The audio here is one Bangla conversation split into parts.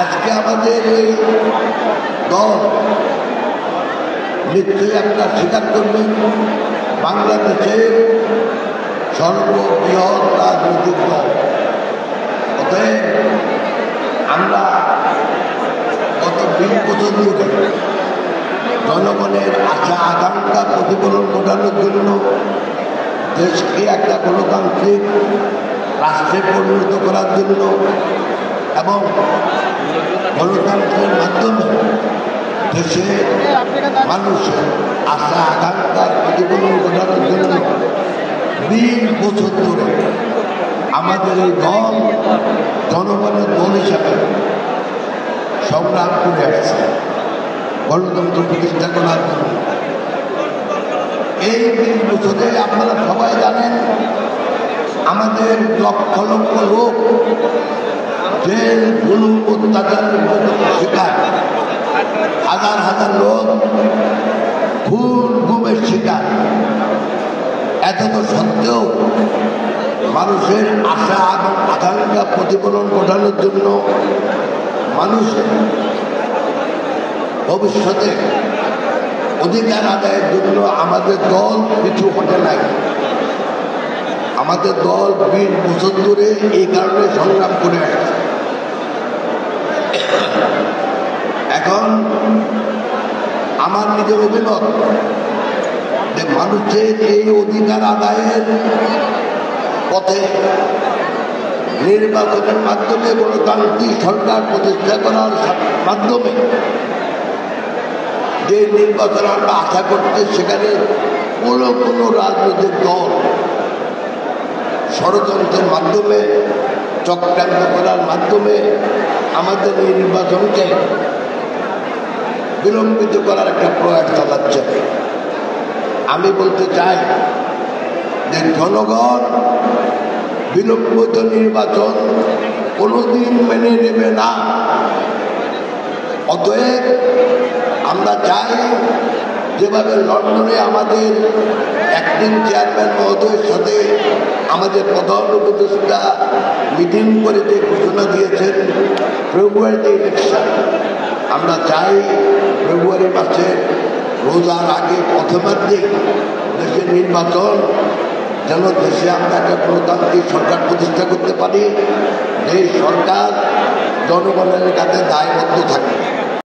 আজকে আমাদের এই দল নিশ্চয়ই আপনারা স্বীকার করবেন বাংলাদেশের সর্ববৃহৎ রাজনৈতিক দল। অতএব আমরা গত 20 বছর ধরে জনগণের আশা আকাঙ্ক্ষা প্রতিফলন ঘটানোর জন্য দেশকে একটা গণতান্ত্রিক রাষ্ট্রে পরিণত করার জন্য এবং গণতন্ত্রের মাধ্যমে দেশের মানুষের আশা আকাঙ্ক্ষার প্রতিফলন ঘটানোর জন্য 20 বছর ধরে আমাদের এই দল জনগণের দল হিসাবে সংগ্রাম করে আসছে গণতন্ত্র প্রতিষ্ঠা করার জন্য। এই 20 বছরে আপনারা সবাই জানেন আমাদের লক্ষ লক্ষ লোক জেল জুলুম অত্যাচারের শিকার, হাজার হাজার লোক খুন গুমের শিকার। এত সত্ত্বেও মানুষের আশা এবং আকাঙ্ক্ষা প্রতিফলন ঘটানোর জন্য মানুষের ভবিষ্যতে অধিকার আদায়ের জন্য আমাদের দল কিছু হতে নাই। আমাদের দল 20 বছর ধরে এই কারণে সংগ্রাম করে আসছে। এখন আমার নিজের অভিমত যে মানুষের এই অধিকার আদায়ের পথে নির্বাচনের মাধ্যমে গণতান্ত্রিক সরকার প্রতিষ্ঠা করার মাধ্যমে যে নির্বাচন আমরা আশা করতে, সেখানে কোনো রাজনৈতিক দল ষড়যন্ত্রের মাধ্যমে চক্রান্ত করার মাধ্যমে আমাদের এই নির্বাচনকে বিলম্বিত করার একটা প্রয়াস চালাচ্ছে। আমি বলতে চাই যে জনগণ বিলম্বিত নির্বাচন কোনোদিন মেনে নেবে না। অতএব আমরা চাই যেভাবে লন্ডনে আমাদের অ্যাক্টিং চেয়ারম্যান মহোদয়ের সাথে আমাদের প্রধান উপদেষ্টা মিটিং করে যে ঘোষণা দিয়েছেন ফেব্রুয়ারিতে ইলেকশন, আমরা চাই ফেব্রুয়ারি মাসের রোজার আগে প্রথমার্ধে দেশের নির্বাচন, যেন দেশে আমরা একটা গণতান্ত্রিক সরকার প্রতিষ্ঠা করতে পারি। এই সরকার জনগণের কাছে দায়বদ্ধ থাকে।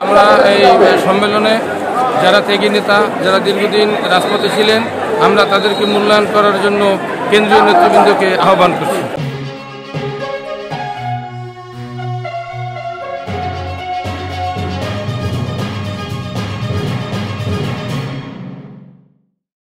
আমরা এই সম্মেলনে যারা ত্যাগী নেতা, যারা দীর্ঘদিন রাজপথে ছিলেন, আমরা তাদেরকে মূল্যায়ন করার জন্য কেন্দ্রীয় নেতৃবৃন্দকে আহ্বান করছি।